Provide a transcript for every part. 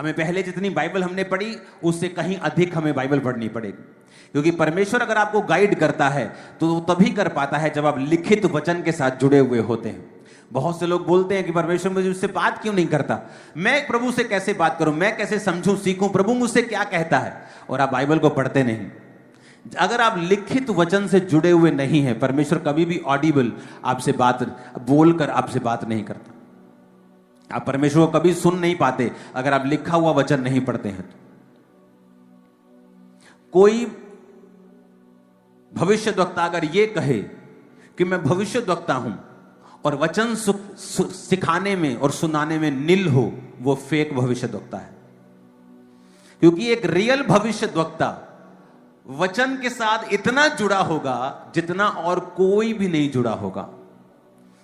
हमें पहले जितनी बाइबल हमने पढ़ी उससे कहीं अधिक हमें बाइबल पढ़नी पड़ेगी, क्योंकि परमेश्वर अगर आपको गाइड करता है तो वो तभी कर पाता है जब आप लिखित वचन के साथ जुड़े हुए होते हैं। बहुत से लोग बोलते हैं कि परमेश्वर मुझे उससे बात क्यों नहीं करता, मैं प्रभु से कैसे बात करूं, मैं कैसे समझूं सीखूं, प्रभु मुझसे क्या कहता है, और आप बाइबल को पढ़ते नहीं। अगर आप लिखित वचन से जुड़े हुए नहीं हैं, परमेश्वर कभी भी ऑडिबल आपसे बात बोलकर आपसे बात नहीं करता। आप परमेश्वर को कभी सुन नहीं पाते अगर आप लिखा हुआ वचन नहीं पढ़ते हैं। तो कोई भविष्यद्वक्ता अगर ये कहे कि मैं भविष्यद्वक्ता हूं और वचन सिखाने में और सुनाने में निल हो, वो फेक भविष्यद्वक्ता है। क्योंकि एक रियल भविष्यद्वक्ता वचन के साथ इतना जुड़ा होगा जितना और कोई भी नहीं जुड़ा होगा।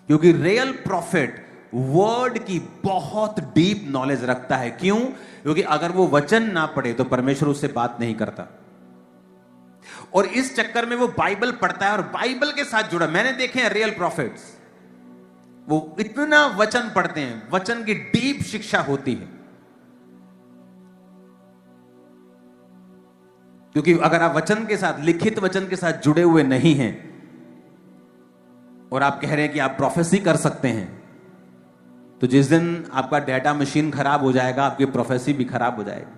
क्योंकि रियल प्रॉफिट वर्ड की बहुत डीप नॉलेज रखता है। क्यों? क्योंकि अगर वो वचन ना पढ़े तो परमेश्वर उससे बात नहीं करता, और इस चक्कर में वो बाइबल पढ़ता है और बाइबल के साथ जुड़ा। मैंने देखे हैं रियल प्रॉफिट्स, वो इतना वचन पढ़ते हैं, वचन की डीप शिक्षा होती है। क्योंकि अगर आप वचन के साथ, लिखित वचन के साथ जुड़े हुए नहीं हैं और आप कह रहे हैं कि आप प्रोफेसी कर सकते हैं, तो जिस दिन आपका डेटा मशीन खराब हो जाएगा, आपकी प्रोफेसी भी खराब हो जाएगी।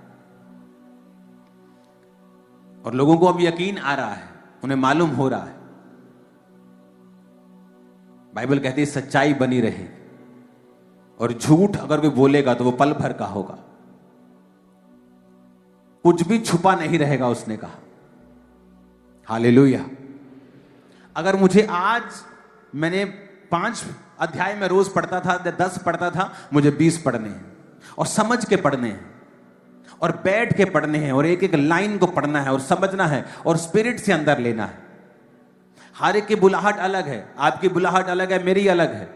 और लोगों को अब यकीन आ रहा है, उन्हें मालूम हो रहा है, बाइबल कहती है सच्चाई बनी रहेगी, और झूठ अगर कोई बोलेगा तो वो पल भर का होगा, कुछ भी छुपा नहीं रहेगा, उसने कहा। हालेलुया। अगर मुझे आज, मैंने 5 अध्याय में रोज पढ़ता था, 10 पढ़ता था, मुझे 20 पढ़ने हैं, और समझ के पढ़ने हैं, और बैठ के पढ़ने हैं, और एक एक लाइन को पढ़ना है और समझना है और स्पिरिट से अंदर लेना है। हर एक की बुलाहट अलग है, आपकी बुलाहट अलग है, मेरी अलग है,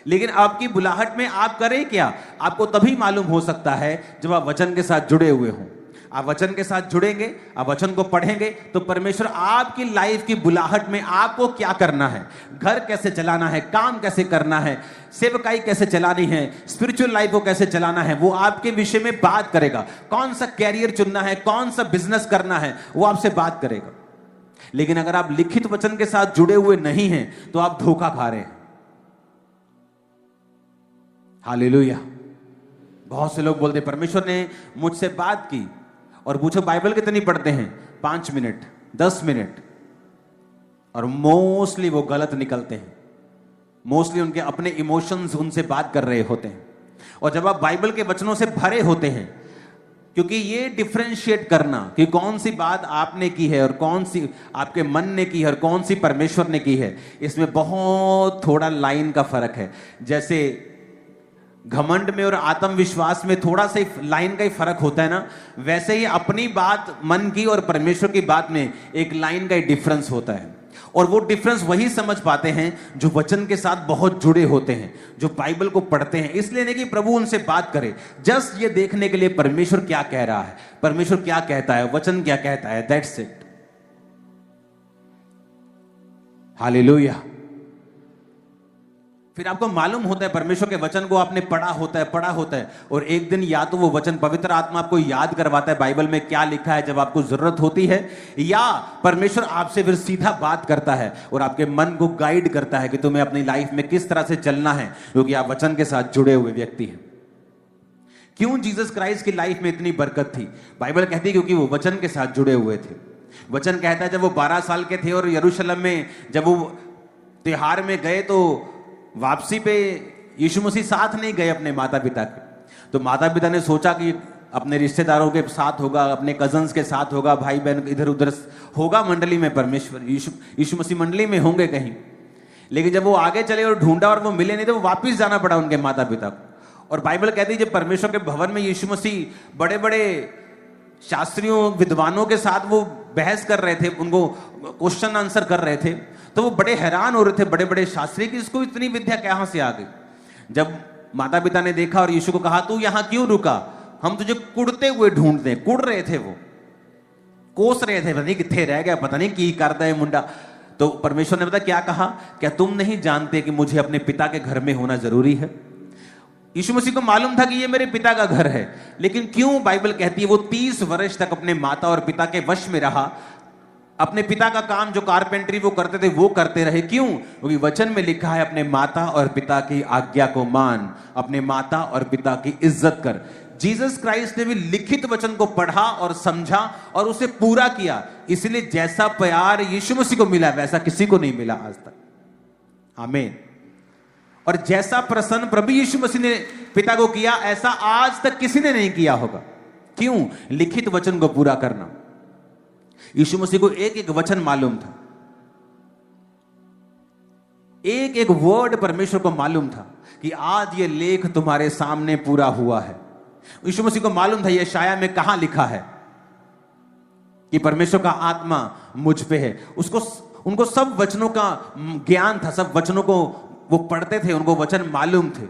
लेकिन आपकी बुलाहट में आप करें क्या, आपको तभी मालूम हो सकता है जब आप वचन के साथ जुड़े हुए हों। आप वचन के साथ जुड़ेंगे, आप वचन को पढ़ेंगे, तो परमेश्वर आपकी लाइफ की बुलाहट में आपको क्या करना है, घर कैसे चलाना है, काम कैसे करना है, सेवकाई कैसे चलानी है, स्पिरिचुअल लाइफ को कैसे चलाना है, वो आपके विषय में बात करेगा। कौन सा कैरियर चुनना है, कौन सा बिजनेस करना है, वो आपसे बात करेगा। लेकिन अगर आप लिखित वचन के साथ जुड़े हुए नहीं हैं तो आप धोखा खा रहे हैं। हालेलुया। बहुत से लोग बोलते परमेश्वर ने मुझसे बात की, और पूछो बाइबल कितनी पढ़ते हैं, 5 मिनट, 10 मिनट, और मोस्टली वो गलत निकलते हैं। मोस्टली उनके अपने इमोशंस उनसे बात कर रहे होते हैं। और जब आप बाइबल के वचनों से भरे होते हैं, क्योंकि ये डिफरेंशिएट करना कि कौन सी बात आपने की है और कौन सी आपके मन ने की है और कौन सी परमेश्वर ने की है, इसमें बहुत थोड़ा लाइन का फर्क है। जैसे घमंड में और आत्मविश्वास में थोड़ा सा लाइन का ही फर्क होता है ना, वैसे ही अपनी बात मन की और परमेश्वर की बात में एक लाइन का ही डिफरेंस होता है। और वो डिफरेंस वही समझ पाते हैं जो वचन के साथ बहुत जुड़े होते हैं, जो बाइबल को पढ़ते हैं। इसलिए नहीं कि प्रभु उनसे बात करे, जस्ट ये देखने के लिए परमेश्वर क्या कह रहा है, परमेश्वर क्या कहता है, वचन क्या कहता है, दैट्स इट। हालेलुया। फिर आपको मालूम होता है, परमेश्वर के वचन को आपने पढ़ा होता है, और एक दिन या तो वो वचन पवित्र आत्मा आपको याद करवाता है बाइबल में क्या लिखा है जब आपको जरूरत होती है, या परमेश्वर आपसे फिर सीधा बात करता है और आपके मन को गाइड करता है कि तुम्हें अपनी लाइफ में किस तरह से चलना है, क्योंकि आप वचन के साथ जुड़े हुए व्यक्ति हैं। क्यों जीसस क्राइस्ट की लाइफ में इतनी बरकत थी? बाइबल कहती है क्योंकि वो वचन के साथ जुड़े हुए थे। वचन कहता है जब वो 12 साल के थे और यरूशलेम में जब वो त्योहार में गए, तो वापसी पे यीशु मसीह साथ नहीं गए अपने माता पिता के, तो माता पिता ने सोचा कि अपने रिश्तेदारों के साथ होगा, अपने कजन्स के साथ होगा, भाई बहन इधर उधर होगा मंडली में, परमेश्वर यीशु मसीह मंडली में होंगे कहीं। लेकिन जब वो आगे चले और ढूंढा और वो मिले नहीं, तो वो वापिस जाना पड़ा उनके माता पिता को। और बाइबल कहती है जब परमेश्वर के भवन में यीशु मसीह बड़े बड़े शास्त्रियों विद्वानों के साथ वो बहस कर रहे थे, उनको क्वेश्चन आंसर कर रहे थे, तो वो बड़े हैरान हो रहे थे बड़े बड़े शास्त्री कि इसको इतनी विद्या कहां से आ गई। जब माता पिता ने देखा और यीशु को कहा तू यहां क्यों रुका, हम तुझे कुड़ते हुए ढूंढते हैं। कुड़ रहे थे, वो कोस रहे थे, पता नहीं कितने रह गया, पता नहीं की करता है मुंडा। तो परमेश्वर ने पता क्या कहा, क्या तुम नहीं जानते कि मुझे अपने पिता के घर में होना जरूरी है? यीशु मसीह को मालूम था कि ये मेरे पिता का घर है, लेकिन क्यों बाइबल कहती है वो 30 वर्ष तक अपने माता और पिता के वश में रहा, अपने पिता का काम जो कारपेंट्री वो करते थे वो करते रहे। क्यों? क्योंकि वचन में लिखा है अपने माता और पिता की आज्ञा को मान, अपने माता और पिता की इज्जत कर। जीसस क्राइस्ट ने भी लिखित वचन को पढ़ा और समझा और उसे पूरा किया, इसलिए जैसा प्यार यीशु मसीह को मिला वैसा किसी को नहीं मिला आज तक। आमीन। और जैसा प्रसन्न प्रभु यीशु मसीह ने पिता को किया ऐसा आज तक किसी ने नहीं किया होगा। क्यों? लिखित वचन को पूरा करना। यीशु मसीह को एक एक वचन मालूम था, एक एक वर्ड परमेश्वर को मालूम था कि आज ये लेख तुम्हारे सामने पूरा हुआ है। यीशु मसीह को मालूम था ये यशायाह में कहां लिखा है कि परमेश्वर का आत्मा मुझ पे है। उनको सब वचनों का ज्ञान था, सब वचनों को वो पढ़ते थे, उनको वचन मालूम थे।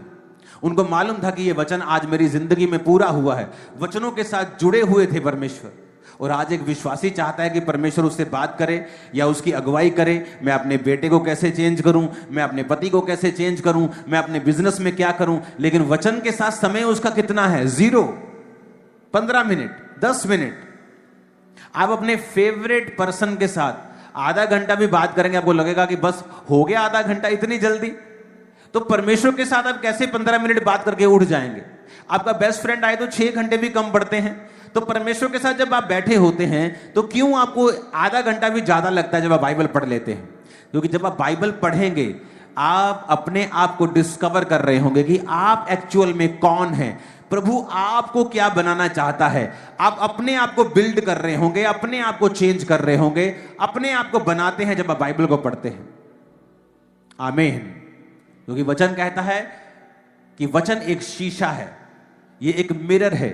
उनको मालूम था कि ये वचन आज मेरी जिंदगी में पूरा हुआ है। वचनों के साथ जुड़े हुए थे परमेश्वर। और आज एक विश्वासी चाहता है कि परमेश्वर उससे बात करे या उसकी अगुवाई करे। मैं अपने बेटे को कैसे चेंज करूं, मैं अपने पति को कैसे चेंज करूं, मैं अपने बिजनेस में क्या करूं, लेकिन वचन के साथ समय उसका कितना है? 0, 15 मिनट, 10 मिनट। आप अपने फेवरेट पर्सन के साथ आधा घंटा भी बात करेंगे, आपको लगेगा कि बस हो गया आधा घंटा, इतनी जल्दी। तो परमेश्वर के साथ आप कैसे 15 मिनट बात करके उठ जाएंगे? आपका बेस्ट फ्रेंड आए तो 6 घंटे भी कम पड़ते हैं। तो परमेश्वर के साथ जब आप बैठे होते हैं तो क्यों आपको आधा घंटा भी ज्यादा लगता है जब आप बाइबल पढ़ लेते हैं? क्योंकि जब आप बाइबल पढ़ेंगे आप अपने आप को डिस्कवर कर रहे होंगे कि आप एक्चुअल में कौन हैं, प्रभु आपको क्या बनाना चाहता है। आप अपने आप को बिल्ड कर रहे होंगे, अपने आप को चेंज कर रहे होंगे, अपने आप को बनाते हैं जब आप बाइबल को पढ़ते हैं। आमीन। क्योंकि वचन कहता है कि वचन एक शीशा है, ये एक मिरर है।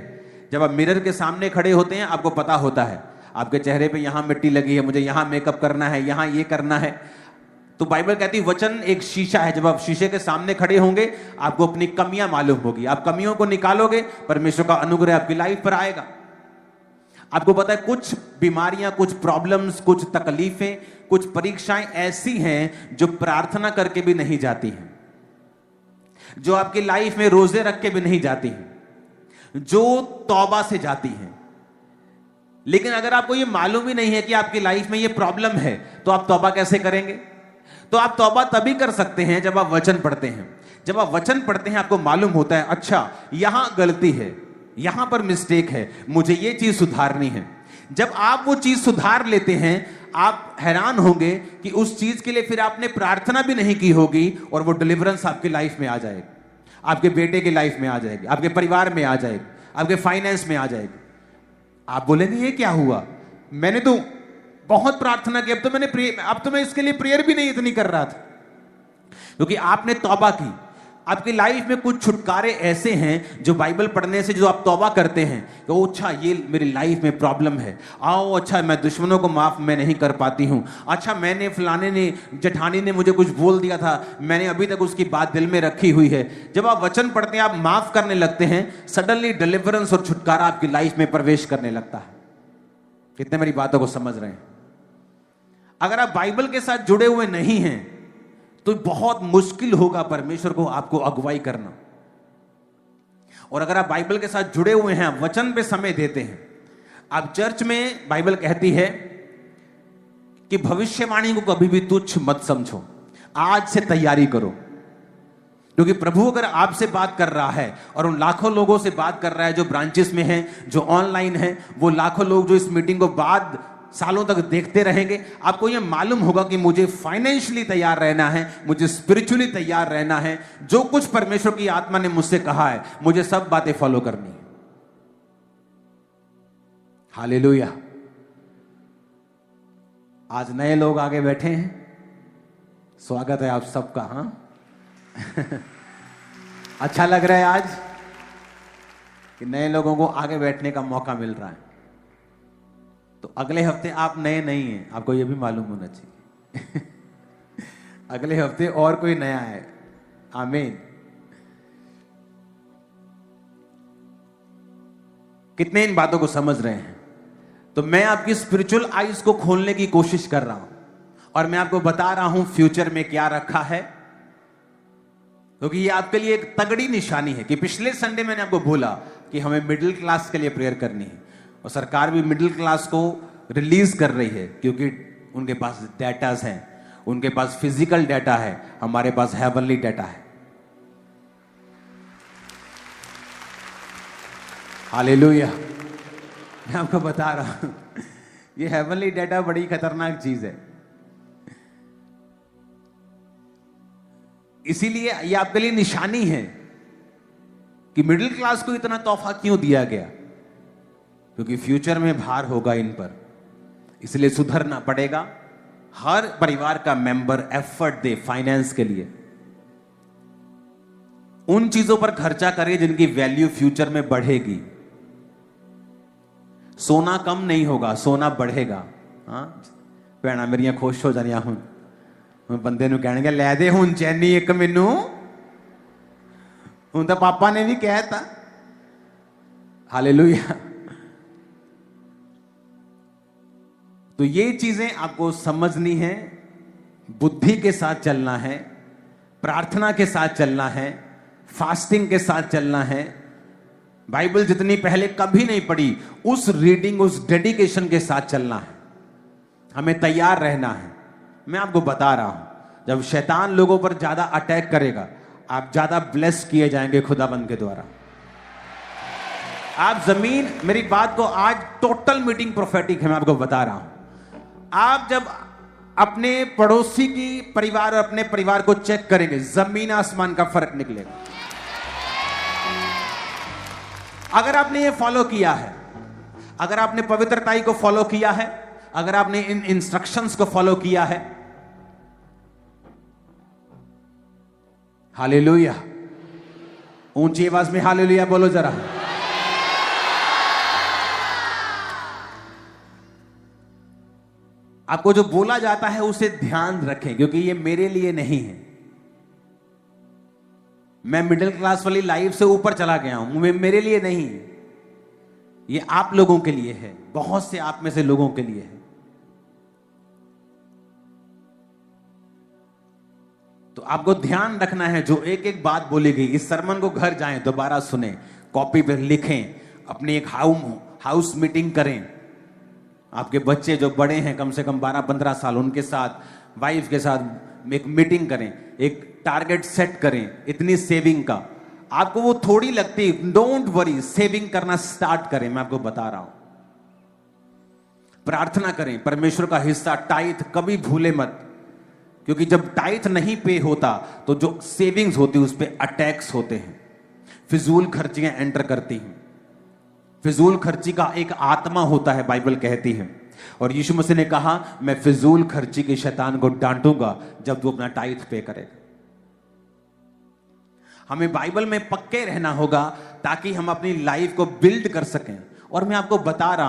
जब आप मिरर के सामने खड़े होते हैं आपको पता होता है आपके चेहरे पे यहां मिट्टी लगी है, मुझे यहां मेकअप करना है, यहां ये करना है। तो बाइबल कहती है वचन एक शीशा है। जब आप शीशे के सामने खड़े होंगे आपको अपनी कमियां मालूम होगी, आप कमियों को निकालोगे, परमेश्वर का अनुग्रह आपकी लाइफ पर आएगा। आपको पता है कुछ बीमारियां, कुछ प्रॉब्लम्स, कुछ तकलीफें, कुछ परीक्षाएं ऐसी हैं जो प्रार्थना करके भी नहीं जाती हैं, जो आपकी लाइफ में रोजे रख के भी नहीं जाती हैं, जो तौबा से जाती हैं। लेकिन अगर आपको ये मालूम ही नहीं है कि आपकी लाइफ में ये प्रॉब्लम है तो आप तौबा कैसे करेंगे? तो आप तौबा तभी कर सकते हैं जब आप वचन पढ़ते हैं। जब आप वचन पढ़ते हैं आपको मालूम होता है अच्छा यहां गलती है, यहां पर मिस्टेक है, मुझे ये चीज सुधारनी है। जब आप वो चीज सुधार लेते हैं आप हैरान होंगे कि उस चीज के लिए फिर आपने प्रार्थना भी नहीं की होगी और वो डिलीवरेंस आपकी लाइफ में आ जाएगी, आपके बेटे की लाइफ में आ जाएगी, आपके परिवार में आ जाएगी, आपके फाइनेंस में आ जाएगी। आप बोलेंगे ये क्या हुआ, मैंने तो बहुत प्रार्थना की, अब तो मैं इसके लिए प्रेयर भी नहीं इतनी कर रहा था। क्योंकि आपने तौबा की। आपकी लाइफ में कुछ छुटकारे ऐसे हैं जो बाइबल पढ़ने से जो आप तौबा करते हैं कि ओ अच्छा ये मेरी लाइफ में प्रॉब्लम है, आओ अच्छा मैं दुश्मनों को माफ मैं नहीं कर पाती हूं, अच्छा मैंने फलाने ने जेठानी ने मुझे कुछ बोल दिया था, मैंने अभी तक उसकी बात दिल में रखी हुई है। जब आप वचन पढ़ते हैं आप माफ करने लगते हैं, सडनली डिलीवरेंस और छुटकारा आपकी लाइफ में प्रवेश करने लगता है। कितने मेरी बातों को समझ रहे हैं? अगर आप बाइबल के साथ जुड़े हुए नहीं हैं तो बहुत मुश्किल होगा परमेश्वर को आपको अगुवाई करना। और अगर आप बाइबल के साथ जुड़े हुए हैं, वचन पे समय देते हैं, आप चर्च में बाइबल कहती है कि भविष्यवाणी को कभी भी तुच्छ मत समझो, आज से तैयारी करो। क्योंकि प्रभु अगर आपसे बात कर रहा है और उन लाखों लोगों से बात कर रहा है जो ब्रांचेस में हैं, जो ऑनलाइन हैं, वो लाखों लोग जो इस मीटिंग को बाद सालों तक देखते रहेंगे, आपको यह मालूम होगा कि मुझे फाइनेंशियली तैयार रहना है, मुझे स्पिरिचुअली तैयार रहना है। जो कुछ परमेश्वर की आत्मा ने मुझसे कहा है मुझे सब बातें फॉलो करनी है। हालेलुया। आज नए लोग आगे बैठे हैं, स्वागत है आप सबका। हाँ अच्छा लग रहा है आज कि नए लोगों को आगे बैठने का मौका मिल रहा है। तो अगले हफ्ते आप नए नहीं हैं, आपको यह भी मालूम होना चाहिए अगले हफ्ते और कोई नया है। आमीन। कितने इन बातों को समझ रहे हैं? तो मैं आपकी स्पिरिचुअल आईज को खोलने की कोशिश कर रहा हूं और मैं आपको बता रहा हूं फ्यूचर में क्या रखा है, क्योंकि ये आपके लिए एक तगड़ी निशानी है कि पिछले संडे मैंने आपको बोला कि हमें मिडिल क्लास के लिए प्रेयर करनी है, और सरकार भी मिडिल क्लास को रिलीज कर रही है, क्योंकि उनके पास डेटास हैं, उनके पास फिजिकल डेटा है, हमारे पास हेवनली डेटा है। हालेलुया। मैं आपको बता रहा हूं, ये हेवनली डेटा बड़ी खतरनाक चीज है। इसीलिए ये आपके लिए निशानी है कि मिडिल क्लास को इतना तोहफा क्यों दिया गया, क्योंकि फ्यूचर में भार होगा इन पर, इसलिए सुधरना पड़ेगा। हर परिवार का मेंबर एफर्ट दे फाइनेंस के लिए, उन चीजों पर खर्चा करे जिनकी वैल्यू फ्यूचर में बढ़ेगी। सोना कम नहीं होगा, सोना बढ़ेगा। हाँ भैणा मेरियां खुश हो जानियां हुन, बंदे नु कहणगे लै दे हुन चैनी एक मैनू, हुन तो पापा ने भी कहता। हालेलुया। तो ये चीजें आपको समझनी है, बुद्धि के साथ चलना है, प्रार्थना के साथ चलना है, फास्टिंग के साथ चलना है। बाइबल जितनी पहले कभी नहीं पढ़ी उस रीडिंग, उस डेडिकेशन के साथ चलना है। हमें तैयार रहना है। मैं आपको बता रहा हूं, जब शैतान लोगों पर ज्यादा अटैक करेगा, आप ज्यादा ब्लेस किए जाएंगे खुदाबंद के द्वारा। आप जमीन, मेरी बात को आज टोटल मीटिंग प्रोफेटिक है, मैं आपको बता रहा हूं। आप जब अपने पड़ोसी की परिवार और अपने परिवार को चेक करेंगे, जमीन आसमान का फर्क निकलेगा। अगर आपने ये फॉलो किया है, अगर आपने पवित्रताई को फॉलो किया है, अगर आपने इन इंस्ट्रक्शंस को फॉलो किया है, हालेलुया। ऊंची आवाज में हालेलुया बोलो जरा। आपको जो बोला जाता है उसे ध्यान रखें, क्योंकि ये मेरे लिए नहीं है। मैं मिडिल क्लास वाली लाइफ से ऊपर चला गया हूं, मेरे लिए नहीं है, ये आप लोगों के लिए है, बहुत से आप में से लोगों के लिए है। तो आपको ध्यान रखना है, जो एक एक बात बोली गई, इस सरमन को घर जाएं, दोबारा सुने, कॉपी पर लिखें, अपनी एक हाउस मीटिंग करें। आपके बच्चे जो बड़े हैं, कम से कम 12-15 साल, उनके साथ, वाइफ के साथ एक मीटिंग करें, एक टारगेट सेट करें इतनी सेविंग का। आपको वो थोड़ी लगती, डोंट वरी, सेविंग करना स्टार्ट करें। मैं आपको बता रहा हूं, प्रार्थना करें, परमेश्वर का हिस्सा टाइथ कभी भूले मत, क्योंकि जब टाइथ नहीं पे होता तो जो सेविंग्स होती है उस पर अटैक्स होते हैं, फिजूल खर्चियां एंटर करती हैं। फिजूल खर्ची का एक आत्मा होता है, बाइबल कहती है, और यीशु मसीह ने कहा, मैं फिजूल खर्ची के शैतान को डांटूंगा जब तू अपना टाइथ पे करेगा। हमें बाइबल में पक्के रहना होगा ताकि हम अपनी लाइफ को बिल्ड कर सकें। और मैं आपको बता रहा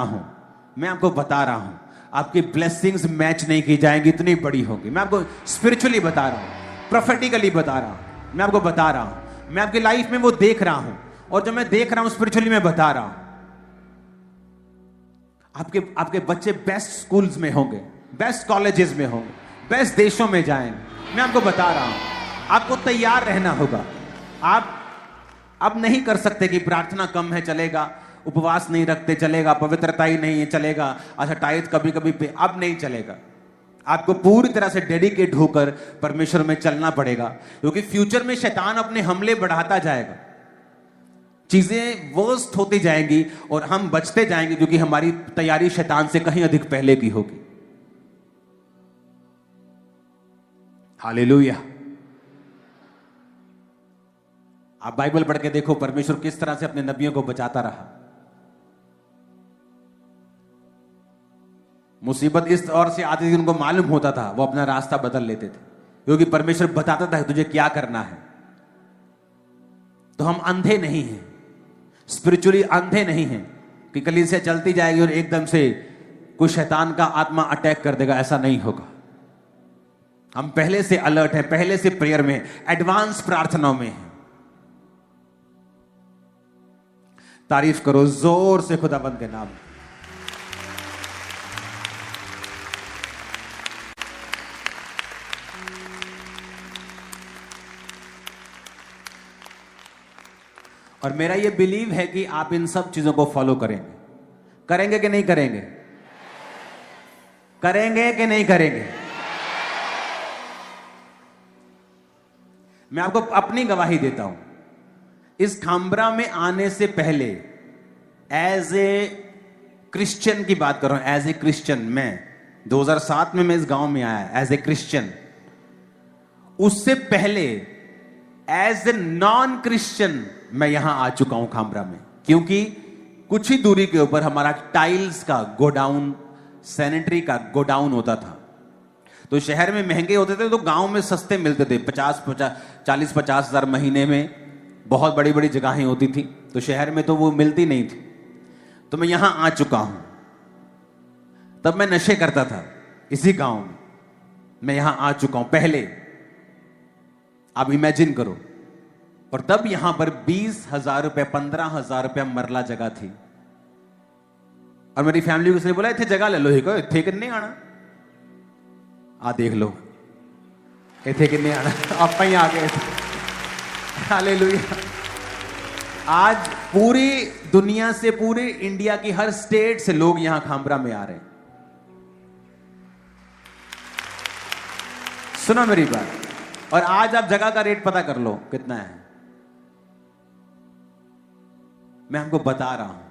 हूं, आपकी ब्लेसिंग्स मैच नहीं की जाएंगी, इतनी बड़ी होगी। मैं आपको स्पिरिचुअली बता रहा हूं, प्रोफेटिकली बता रहा हूं, मैं आपको बता रहा हूं, मैं आपकी लाइफ में वो देख रहा हूं, और जो मैं देख रहा हूं स्पिरिचुअली मैं बता रहा हूं। आपके बच्चे बेस्ट स्कूल्स में होंगे, बेस्ट कॉलेजेस में होंगे, बेस्ट देशों में जाएंगे। मैं आपको बता रहा हूं, आपको तैयार रहना होगा। आप अब नहीं कर सकते कि प्रार्थना कम है चलेगा, उपवास नहीं रखते चलेगा, पवित्रता ही नहीं है चलेगा, अच्छा टाइथ कभी कभी पे, अब नहीं चलेगा। आपको पूरी तरह से डेडिकेट होकर परमेश्वर में चलना पड़ेगा, क्योंकि फ्यूचर में शैतान अपने हमले बढ़ाता जाएगा, चीजें वर्स्ट होती जाएंगी और हम बचते जाएंगे, क्योंकि हमारी तैयारी शैतान से कहीं अधिक पहले की होगी। हालेलुया। आप बाइबल पढ़ के देखो, परमेश्वर किस तरह से अपने नबियों को बचाता रहा। मुसीबत इस ओर से आती थी, उनको मालूम होता था, वो अपना रास्ता बदल लेते थे, क्योंकि परमेश्वर बताता था तुझे क्या करना है। तो हम अंधे नहीं हैं, स्पिरिचुअली अंधे नहीं हैं कि कलीसिया चलती जाएगी और एकदम से कोई शैतान का आत्मा अटैक कर देगा, ऐसा नहीं होगा। हम पहले से अलर्ट हैं, पहले से प्रेयर में, एडवांस प्रार्थनाओं में हैं। तारीफ करो जोर से खुदाबंद के नाम। और मेरा ये बिलीव है कि आप इन सब चीजों को फॉलो करेंगे। करेंगे कि नहीं करेंगे? करेंगे कि नहीं करेंगे? मैं आपको अपनी गवाही देता हूं। इस खामबरा में आने से पहले एज ए क्रिश्चियन की बात कर रहा हूं, एज ए क्रिश्चियन मैं 2007 में मैं इस गांव में आया एज ए क्रिश्चियन। उससे पहले एज ए नॉन क्रिश्चियन मैं यहां आ चुका हूं खामबरा में, क्योंकि कुछ ही दूरी के ऊपर हमारा टाइल्स का गोडाउन, सैनिटरी का गोडाउन होता था। तो शहर में महंगे होते थे तो गांव में सस्ते मिलते थे, 40-50 हजार महीने में। बहुत बड़ी बड़ी जगहें होती थी तो शहर में तो वो मिलती नहीं थी। तो मैं यहां आ चुका हूं। तब मैं नशे करता था इसी गांव में, मैं यहां आ चुका हूं पहले। आप इमेजिन करो। और तब यहां पर 20,000 रुपए 15,000 रुपया मरला जगह थी। और मेरी फैमिली को उसने बोला इतने जगह ले लो, ही इतने किन्ने आना, आ देख लो इतने किन्ने आना, आप ही आ गए। हालेलुया। आज पूरी दुनिया से, पूरे इंडिया की हर स्टेट से लोग यहां खामबरा में आ रहे हैं। सुनो मेरी बात। और आज आप जगह का रेट पता कर लो कितना है। मैं आपको बता रहा हूं,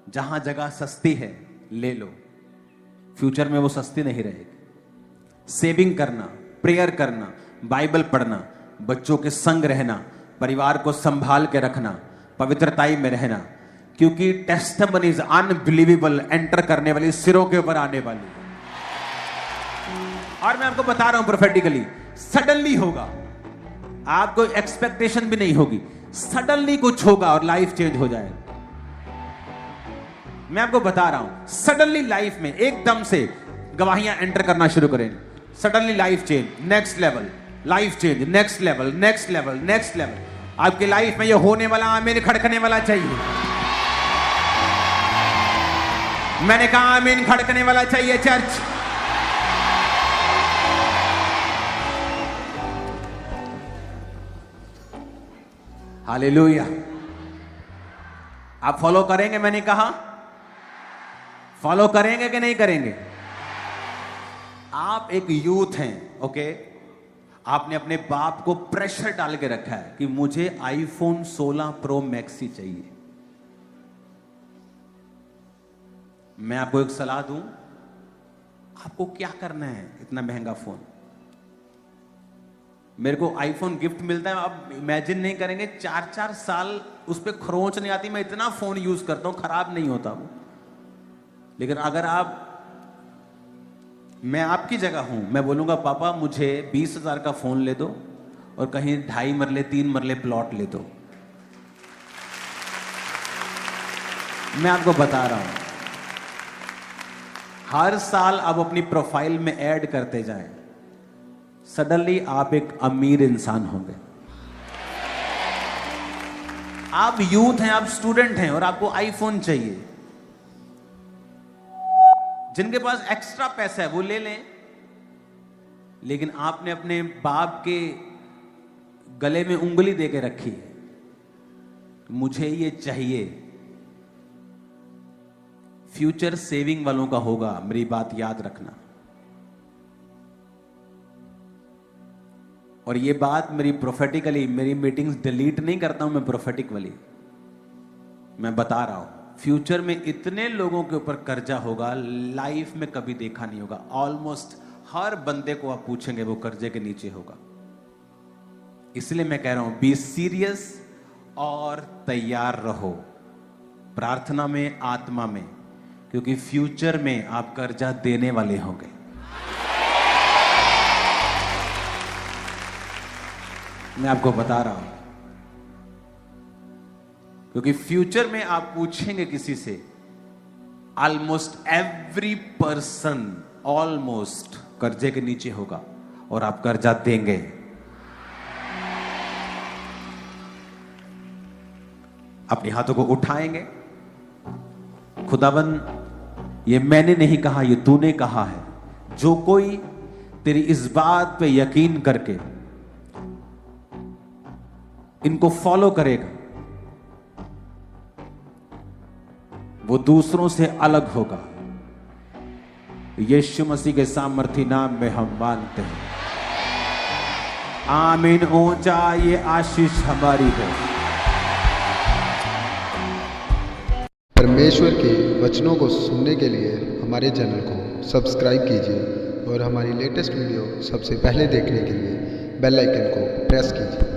जहां जगह सस्ती है ले लो, फ्यूचर में वो सस्ती नहीं रहेगी। सेविंग करना, प्रेयर करना, बाइबल पढ़ना, बच्चों के संग रहना, परिवार को संभाल के रखना, पवित्रताई में रहना, क्योंकि टेस्टिमनीज अनबिलीवेबल एंटर करने वाली, सिरों के ऊपर आने वाली। और मैं आपको बता रहा हूं प्रोफेटिकली, सडनली होगा। आपको एक्सपेक्टेशन भी नहीं होगी, सडनली कुछ होगा और लाइफ चेंज हो जाएगा। मैं आपको बता रहा हूं, सडनली लाइफ में एकदम से गवाहियां एंटर करना शुरू करेंगे। Suddenly life change, next level, life change, next level, next level, next level. आपकी लाइफ में ये होने वाला, आमीन खड़कने वाला चाहिए। मैंने कहा आमीन खड़कने वाला चाहिए चर्च। हालेलुया। आप फॉलो करेंगे? मैंने कहा फॉलो करेंगे कि नहीं करेंगे? आप एक यूथ हैं, ओके? आपने अपने बाप को प्रेशर डाल के रखा है कि मुझे आईफोन 16 प्रो मैक्स ही चाहिए। मैं आपको एक सलाह दूं, आपको क्या करना है इतना महंगा फोन? मेरे को आईफोन गिफ्ट मिलता है, आप इमेजिन नहीं करेंगे, 4-4 साल उस पर खरोंच नहीं आती। मैं इतना फोन यूज करता हूं, खराब नहीं होता वो। लेकिन अगर मैं आपकी जगह हूं, मैं बोलूंगा पापा मुझे 20,000 का फोन ले दो और कहीं 2.5 मरले 3 मरले प्लॉट ले दो। मैं आपको बता रहा हूं, हर साल आप अपनी प्रोफाइल में ऐड करते जाएं, सडनली आप एक अमीर इंसान होंगे। आप यूथ हैं, आप स्टूडेंट हैं और आपको आईफोन चाहिए। जिनके पास एक्स्ट्रा पैसा है वो ले लें, लेकिन आपने अपने बाप के गले में उंगली दे के रखी है, मुझे ये चाहिए। फ्यूचर सेविंग वालों का होगा, मेरी बात याद रखना। और ये बात मेरी प्रोफेटिकली, मेरी मीटिंग्स डिलीट नहीं करता हूं मैं, प्रोफेटिक वाली मैं बता रहा हूं। फ्यूचर में इतने लोगों के ऊपर कर्जा होगा, लाइफ में कभी देखा नहीं होगा। ऑलमोस्ट हर बंदे को आप पूछेंगे वो कर्जे के नीचे होगा। इसलिए मैं कह रहा हूं, बी सीरियस और तैयार रहो प्रार्थना में, आत्मा में, क्योंकि फ्यूचर में आप कर्जा देने वाले होंगे। मैं आपको बता रहा हूं, क्योंकि फ्यूचर में आप पूछेंगे किसी से, ऑलमोस्ट एवरी पर्सन ऑलमोस्ट कर्जे के नीचे होगा और आप कर्जा देंगे। अपने हाथों को उठाएंगे, खुदावन ये मैंने नहीं कहा, ये तूने कहा है। जो कोई तेरी इस बात पे यकीन करके इनको फॉलो करेगा, वो दूसरों से अलग होगा। यीशु मसीह के सामर्थी नाम में हम मानते हैं। आमीन। ऊंचा ये आशीष हमारी है। परमेश्वर के वचनों को सुनने के लिए हमारे चैनल को सब्सक्राइब कीजिए और हमारी लेटेस्ट वीडियो सबसे पहले देखने के लिए बेल आइकन को प्रेस कीजिए।